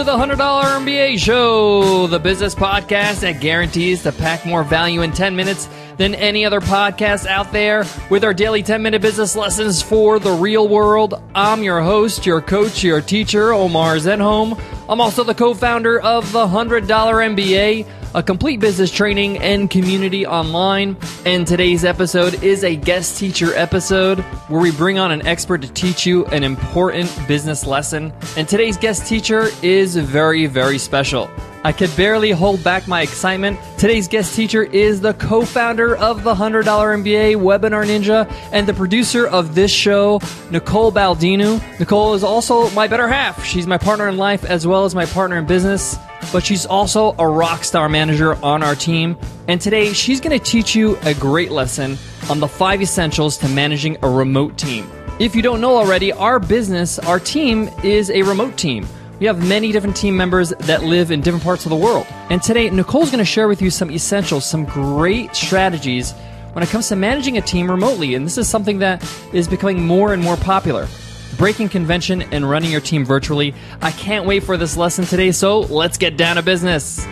to the $100 MBA Show, the business podcast that guarantees to pack more value in 10 minutes than any other podcast out there with our daily 10-minute business lessons for the real world. I'm your host, your coach, your teacher, Omar Zenhom. I'm also the co-founder of the $100 MBA, a complete business training and community online. And today's episode is a guest teacher episode where we bring on an expert to teach you an important business lesson. And today's guest teacher is very, very special. I could barely hold back my excitement. Today's guest teacher is the co-founder of the $100 MBA, Webinar Ninja, and the producer of this show, Nicole Baldinu. Nicole is also my better half. She's my partner in life as well as my partner in business, but she's also a rockstar manager on our team. And today she's going to teach you a great lesson on the 5 essentials to managing a remote team. If you don't know already, our team is a remote team. We have many different team members that live in different parts of the world. And today, Nicole's going to share with you some essentials, some great strategies when it comes to managing a team remotely. And this is something that is becoming more and more popular. Breaking convention and running your team virtually. I can't wait for this lesson today, so let's get down to business.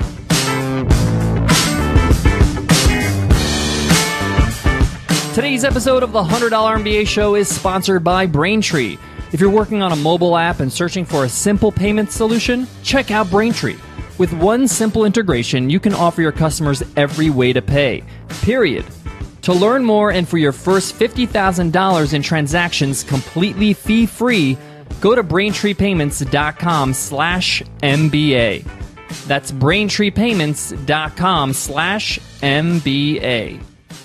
Today's episode of the $100 MBA Show is sponsored by Braintree. If you're working on a mobile app and searching for a simple payment solution, check out Braintree. With one simple integration, you can offer your customers every way to pay, period. To learn more and for your first $50,000 in transactions completely fee-free, go to BraintreePayments.com/MBA. That's BraintreePayments.com/MBA.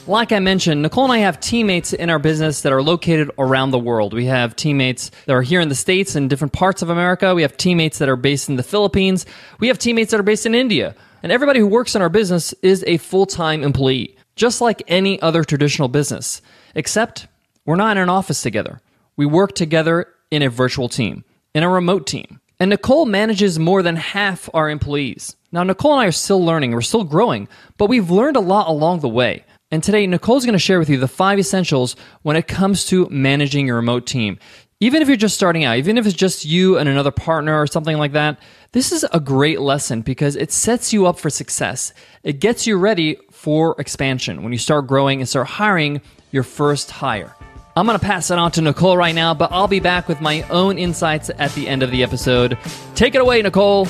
Like I mentioned, Nicole and I have teammates in our business that are located around the world. We have teammates that are here in the States and different parts of America. We have teammates that are based in the Philippines. We have teammates that are based in India. And everybody who works in our business is a full-time employee, just like any other traditional business. Except we're not in an office together. We work together in a virtual team, in a remote team. And Nicole manages more than half our employees. Now, Nicole and I are still learning. We're still growing, but we've learned a lot along the way. And today, Nicole's going to share with you the 5 essentials when it comes to managing your remote team. Even if you're just starting out, even if it's just you and another partner or something like that, this is a great lesson because it sets you up for success. It gets you ready for expansion when you start growing and start hiring your first hire. I'm going to pass it on to Nicole right now, but I'll be back with my own insights at the end of the episode. Take it away, Nicole.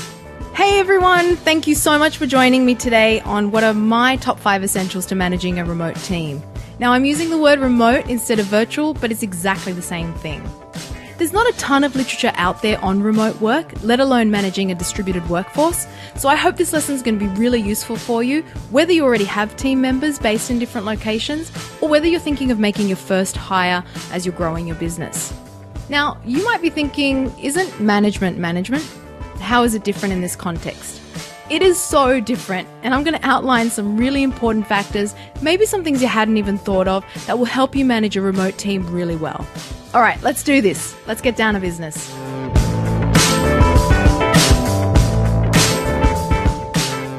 Hey everyone, thank you so much for joining me today on what are my top 5 essentials to managing a remote team. Now I'm using the word remote instead of virtual, but it's exactly the same thing. There's not a ton of literature out there on remote work, let alone managing a distributed workforce, so I hope this lesson is going to be really useful for you, whether you already have team members based in different locations, or whether you're thinking of making your first hire as you're growing your business. Now, you might be thinking, isn't management? How is it different in this context? It is so different, and I'm going to outline some really important factors, maybe some things you hadn't even thought of, that will help you manage a remote team really well. All right, let's do this. Let's get down to business.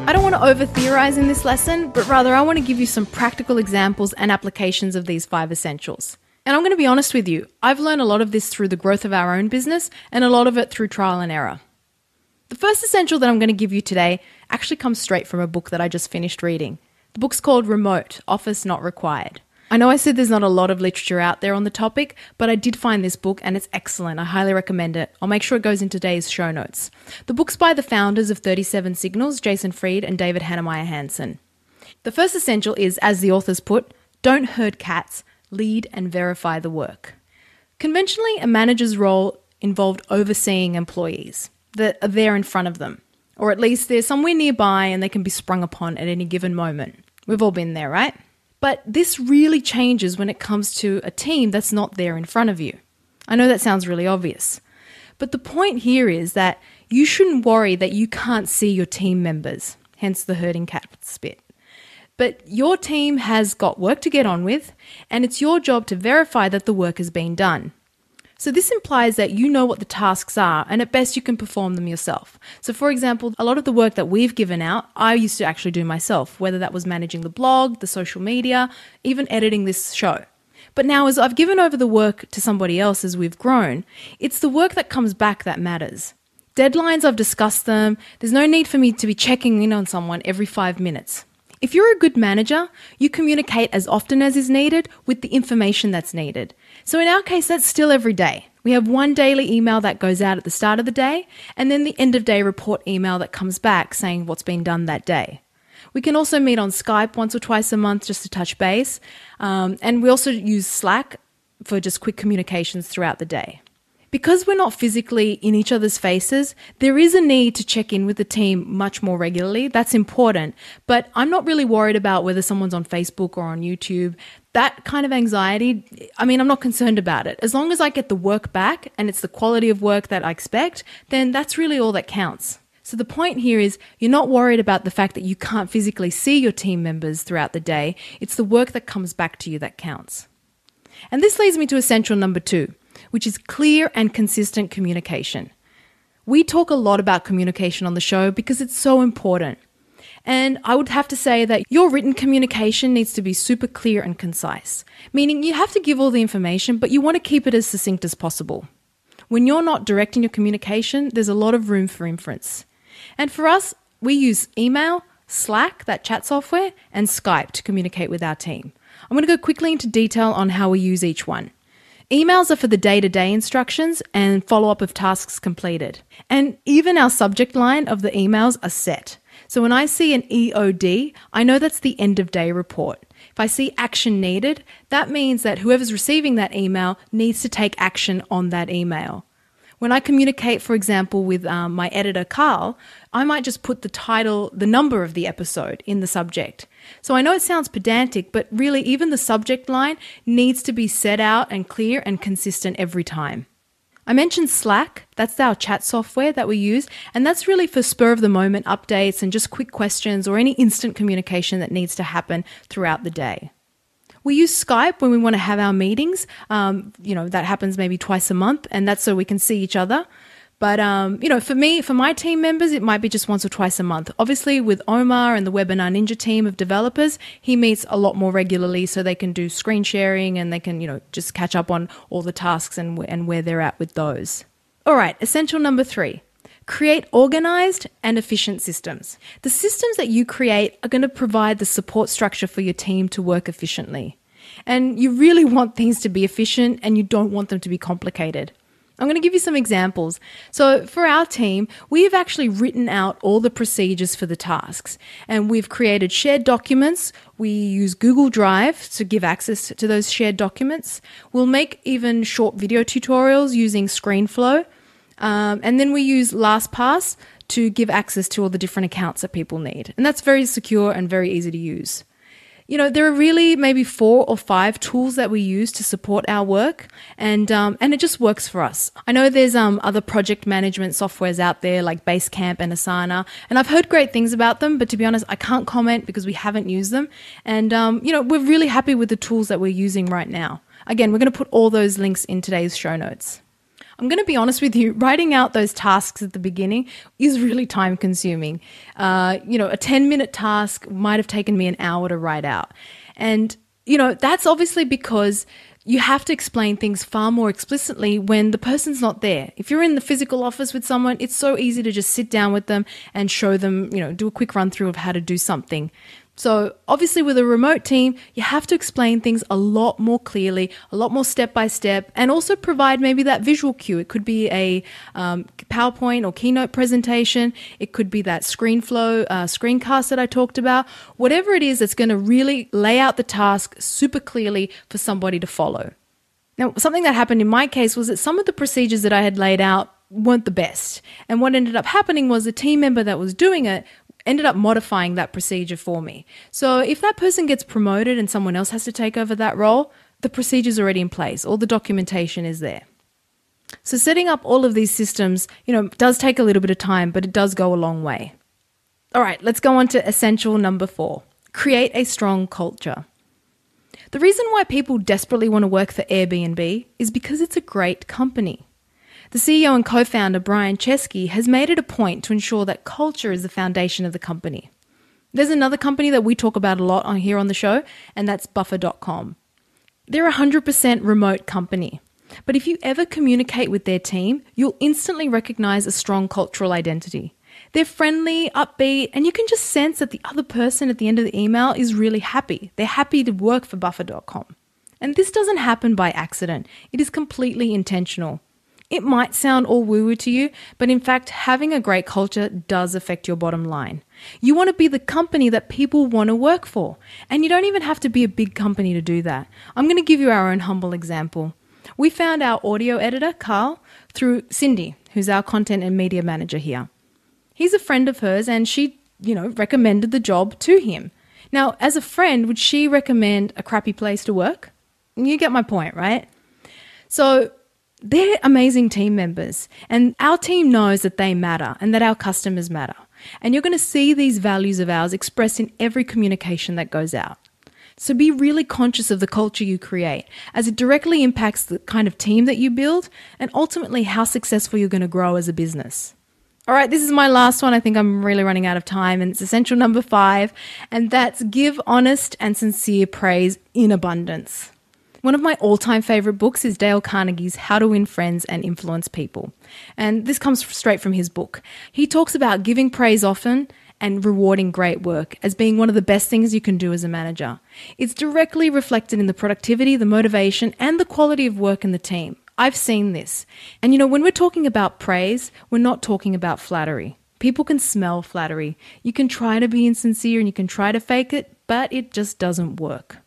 I don't want to over-theorize in this lesson, but rather I want to give you some practical examples and applications of these 5 essentials. And I'm going to be honest with you, I've learned a lot of this through the growth of our own business and a lot of it through trial and error. The first essential that I'm going to give you today actually comes straight from a book that I just finished reading. The book's called Remote, Office Not Required. I know I said there's not a lot of literature out there on the topic, but I did find this book and it's excellent. I highly recommend it. I'll make sure it goes in today's show notes. The book's by the founders of 37 Signals, Jason Fried and David Hannemeyer Hansen. The first essential is, as the authors put, don't herd cats, lead and verify the work. Conventionally, a manager's role involved overseeing employees that are there in front of them, or at least they're somewhere nearby and they can be sprung upon at any given moment. We've all been there, right? But this really changes when it comes to a team that's not there in front of you. I know that sounds really obvious, but the point here is that you shouldn't worry that you can't see your team members, hence the herding cats bit. But your team has got work to get on with, and it's your job to verify that the work has been done. So this implies that you know what the tasks are, and at best you can perform them yourself. So for example, a lot of the work that we've given out, I used to actually do myself, whether that was managing the blog, the social media, even editing this show. But now as I've given over the work to somebody else as we've grown, it's the work that comes back that matters. Deadlines, I've discussed them. There's no need for me to be checking in on someone every 5 minutes. If you're a good manager, you communicate as often as is needed with the information that's needed. So in our case, that's still every day. We have one daily email that goes out at the start of the day, and then the end of day report email that comes back saying what's been done that day. We can also meet on Skype once or twice a month just to touch base. And we also use Slack for just quick communications throughout the day. Because we're not physically in each other's faces, there is a need to check in with the team much more regularly. That's important. But I'm not really worried about whether someone's on Facebook or on YouTube. That kind of anxiety, I'm not concerned about it. As long as I get the work back and it's the quality of work that I expect, then that's really all that counts. So the point here is you're not worried about the fact that you can't physically see your team members throughout the day. It's the work that comes back to you that counts. And this leads me to essential number 2, which is clear and consistent communication. We talk a lot about communication on the show because it's so important. And I would have to say that your written communication needs to be super clear and concise, meaning you have to give all the information, but you want to keep it as succinct as possible. When you're not directing your communication, there's a lot of room for inference. And for us, we use email, Slack, that chat software, and Skype to communicate with our team. I'm going to go quickly into detail on how we use each one. Emails are for the day-to-day instructions and follow-up of tasks completed. And even our subject line of the emails are set. So when I see an EOD, I know that's the end-of-day report. If I see action needed, that means that whoever's receiving that email needs to take action on that email. When I communicate, for example, with my editor, Carl, I might just put the title, the number of the episode in the subject. So I know it sounds pedantic, but really even the subject line needs to be set out and clear and consistent every time. I mentioned Slack, that's our chat software that we use, and that's really for spur-of-the-moment updates and just quick questions or any instant communication that needs to happen throughout the day. We use Skype when we want to have our meetings. That happens maybe twice a month, and that's so we can see each other. But, for my team members, it might be just once or twice a month. Obviously, with Omar and the Webinar Ninja team of developers, he meets a lot more regularly so they can do screen sharing and they can, just catch up on all the tasks and where they're at with those. All right, essential number 3. Create organized and efficient systems. The systems that you create are going to provide the support structure for your team to work efficiently. And you really want things to be efficient and you don't want them to be complicated. I'm going to give you some examples. So for our team, we have actually written out all the procedures for the tasks and we've created shared documents. We use Google Drive to give access to those shared documents. We'll make even short video tutorials using ScreenFlow. And then we use LastPass to give access to all the different accounts that people need. And that's very secure and very easy to use. There are really maybe 4 or 5 tools that we use to support our work, and it just works for us. I know there's other project management softwares out there like Basecamp and Asana, and I've heard great things about them, but to be honest, I can't comment because we haven't used them. And, we're really happy with the tools that we're using right now. Again, we're going to put all those links in today's show notes. I'm going to be honest with you, writing out those tasks at the beginning is really time consuming. A 10-minute task might have taken me an hour to write out. And, that's obviously because you have to explain things far more explicitly when the person's not there. If you're in the physical office with someone, it's so easy to just sit down with them and show them, do a quick run through of how to do something. So obviously with a remote team, you have to explain things a lot more clearly, a lot more step by step, and also provide maybe that visual cue. It could be a PowerPoint or Keynote presentation. It could be that ScreenFlow screencast that I talked about. Whatever it is that's going to really lay out the task super clearly for somebody to follow. Now, something that happened in my case was that some of the procedures that I had laid out weren't the best. And what ended up happening was the team member that was doing it ended up modifying that procedure for me. So if that person gets promoted and someone else has to take over that role, the procedure's already in place. All the documentation is there. So setting up all of these systems, does take a little bit of time, but it does go a long way. All right, let's go on to essential number 4. Create a strong culture. The reason why people desperately want to work for Airbnb is because it's a great company. The CEO and co-founder Brian Chesky has made it a point to ensure that culture is the foundation of the company. There's another company that we talk about a lot here on the show, and that's Buffer.com. They're a 100% remote company. But if you ever communicate with their team, you'll instantly recognize a strong cultural identity. They're friendly, upbeat, and you can just sense that the other person at the end of the email is really happy. They're happy to work for Buffer.com. And this doesn't happen by accident. It is completely intentional. It might sound all woo-woo to you, but in fact, having a great culture does affect your bottom line. You want to be the company that people want to work for. And you don't even have to be a big company to do that. I'm going to give you our own humble example. We found our audio editor, Carl, through Cindy, who's our content and media manager here. He's a friend of hers and she, recommended the job to him. Now, as a friend, would she recommend a crappy place to work? You get my point, right? So they're amazing team members, and our team knows that they matter and that our customers matter. And you're going to see these values of ours expressed in every communication that goes out. So be really conscious of the culture you create, as it directly impacts the kind of team that you build and ultimately how successful you're going to grow as a business. All right, this is my last one. I think I'm really running out of time, and it's essential number 5, and that's give honest and sincere praise in abundance. One of my all-time favorite books is Dale Carnegie's How to Win Friends and Influence People. And this comes straight from his book. He talks about giving praise often and rewarding great work as being one of the best things you can do as a manager. It's directly reflected in the productivity, the motivation, and the quality of work in the team. I've seen this. And when we're talking about praise, we're not talking about flattery. People can smell flattery. You can try to be insincere and you can try to fake it, but it just doesn't work.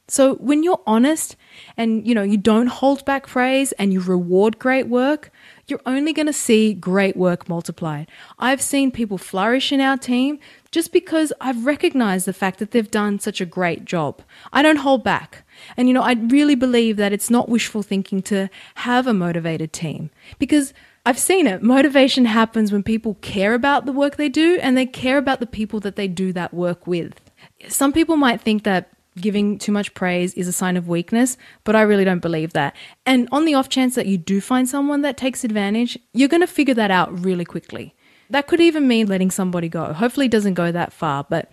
So when you're honest and, you don't hold back praise and you reward great work, you're only going to see great work multiplied. I've seen people flourish in our team just because I've recognized the fact that they've done such a great job. I don't hold back. And, I really believe that it's not wishful thinking to have a motivated team, because I've seen it. Motivation happens when people care about the work they do and they care about the people that they do that work with. Some people might think that giving too much praise is a sign of weakness, but I really don't believe that. And on the off chance that you do find someone that takes advantage, you're going to figure that out really quickly. That could even mean letting somebody go. Hopefully it doesn't go that far, but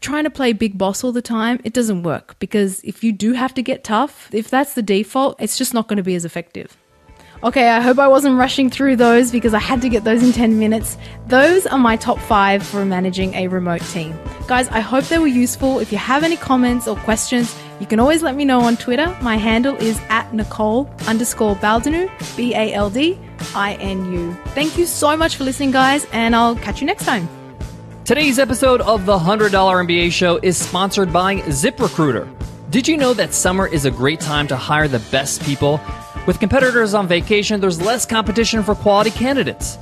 trying to play big boss all the time, it doesn't work, because if you do have to get tough, if that's the default, it's just not going to be as effective. Okay, I hope I wasn't rushing through those because I had to get those in 10 minutes. Those are my top 5 for managing a remote team. Guys, I hope they were useful. If you have any comments or questions, you can always let me know on Twitter. My handle is @Nicole_Baldinu, Baldinu. Thank you so much for listening, guys, and I'll catch you next time. Today's episode of the $100 MBA Show is sponsored by ZipRecruiter. Did you know that summer is a great time to hire the best people? With competitors on vacation, there's less competition for quality candidates.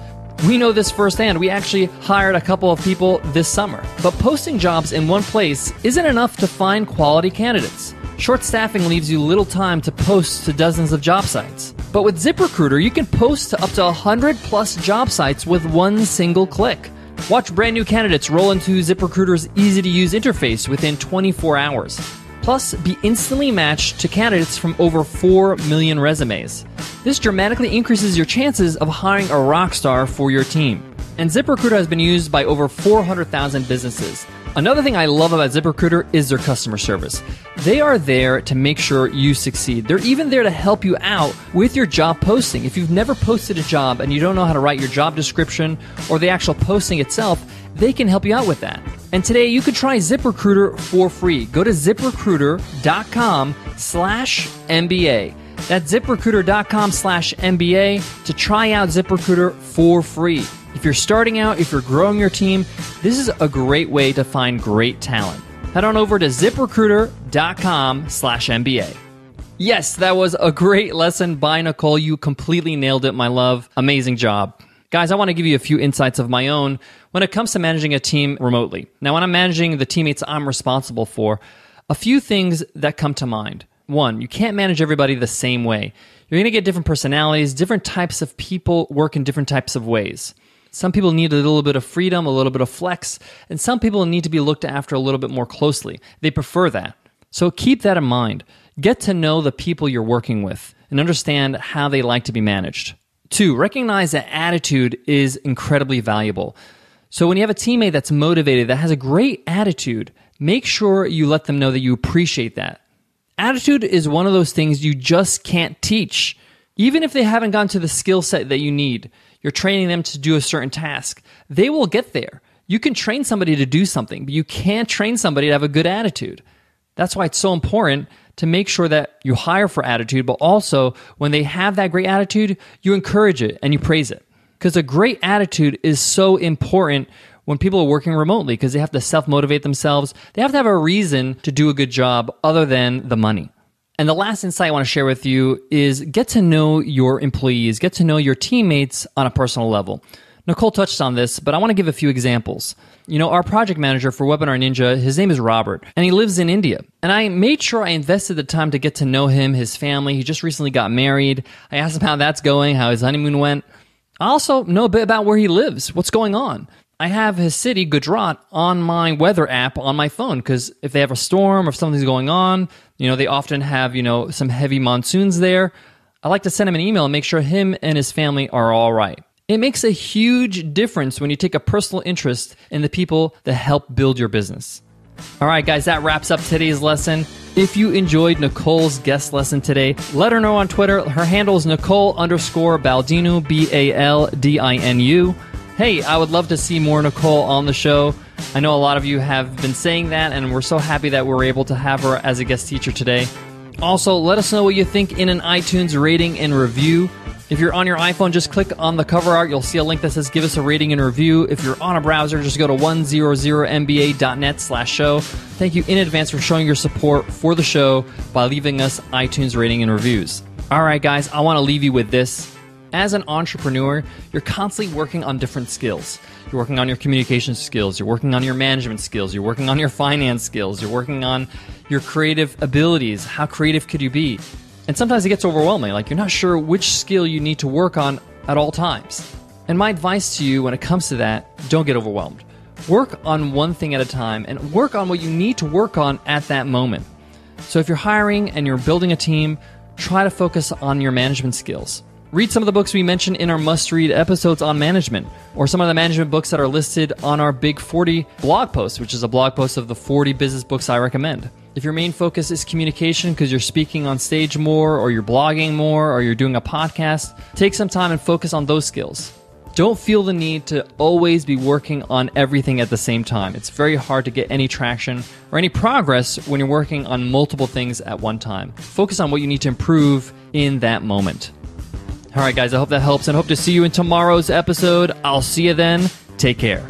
We know this firsthand. We actually hired a couple of people this summer. But posting jobs in one place isn't enough to find quality candidates. Short staffing leaves you little time to post to dozens of job sites. But with ZipRecruiter, you can post to up to 100 plus job sites with one single click. Watch brand new candidates roll into ZipRecruiter's easy-to-use interface within 24 hours. Plus, be instantly matched to candidates from over 4 million resumes. This dramatically increases your chances of hiring a rock star for your team. And ZipRecruiter has been used by over 400,000 businesses. Another thing I love about ZipRecruiter is their customer service. They are there to make sure you succeed. They're even there to help you out with your job posting. If you've never posted a job and you don't know how to write your job description or the actual posting itself, they can help you out with that. And today you could try ZipRecruiter for free. Go to ZipRecruiter.com/MBA. That's ZipRecruiter.com/MBA to try out ZipRecruiter for free. If you're starting out, if you're growing your team, this is a great way to find great talent. Head on over to ZipRecruiter.com/MBA. Yes, that was a great lesson by Nicole. You completely nailed it, my love. Amazing job. Guys, I want to give you a few insights of my own when it comes to managing a team remotely. Now, when I'm managing the teammates I'm responsible for, a few things that come to mind. One, you can't manage everybody the same way. You're going to get different personalities, different types of people work in different types of ways. Some people need a little bit of freedom, a little bit of flex, and some people need to be looked after a little bit more closely. They prefer that. So keep that in mind. Get to know the people you're working with and understand how they like to be managed. 2, recognize that attitude is incredibly valuable. So when you have a teammate that's motivated, that has a great attitude, make sure you let them know that you appreciate that. Attitude is one of those things you just can't teach. Even if they haven't gotten to the skill set that you need, you're training them to do a certain task, they will get there. You can train somebody to do something, but you can't train somebody to have a good attitude. That's why it's so important to make sure that you hire for attitude, but also when they have that great attitude, you encourage it and you praise it. Because a great attitude is so important when people are working remotely because they have to self-motivate themselves. They have to have a reason to do a good job other than the money. And the last insight I want to share with you is get to know your employees, get to know your teammates on a personal level. Nicole touched on this, but I want to give a few examples. Our project manager for Webinar Ninja, his name is Robert, and he lives in India. And I made sure I invested the time to get to know him, his family. He just recently got married. I asked him how that's going, how his honeymoon went. I also know a bit about where he lives, what's going on. I have his city, Gujarat, on my weather app on my phone because if they have a storm or something's going on, they often have, some heavy monsoons there. I like to send him an email and make sure him and his family are all right. It makes a huge difference when you take a personal interest in the people that help build your business. All right, guys, that wraps up today's lesson. If you enjoyed Nicole's guest lesson today, let her know on Twitter. Her handle is Nicole_Baldinu, Baldinu. Hey, I would love to see more Nicole on the show. I know a lot of you have been saying that, and we're so happy that we're able to have her as a guest teacher today. Also, let us know what you think in an iTunes rating and review. If you're on your iPhone, just click on the cover art. You'll see a link that says give us a rating and review. If you're on a browser, just go to 100mba.net/show. Thank you in advance for showing your support for the show by leaving us iTunes rating and reviews. All right, guys, I want to leave you with this. As an entrepreneur, you're constantly working on different skills. You're working on your communication skills. You're working on your management skills. You're working on your finance skills. You're working on your creative abilities. How creative could you be? And sometimes it gets overwhelming. Like you're not sure which skill you need to work on at all times. And my advice to you when it comes to that, don't get overwhelmed. Work on one thing at a time and work on what you need to work on at that moment. So if you're hiring and you're building a team, try to focus on your management skills. Read some of the books we mentioned in our must-read episodes on management, or some of the management books that are listed on our Big 40 blog post, which is a blog post of the 40 business books I recommend. If your main focus is communication because you're speaking on stage more, or you're blogging more, or you're doing a podcast, take some time and focus on those skills. Don't feel the need to always be working on everything at the same time. It's very hard to get any traction or any progress when you're working on multiple things at one time. Focus on what you need to improve in that moment. All right, guys, I hope that helps and hope to see you in tomorrow's episode. I'll see you then. Take care.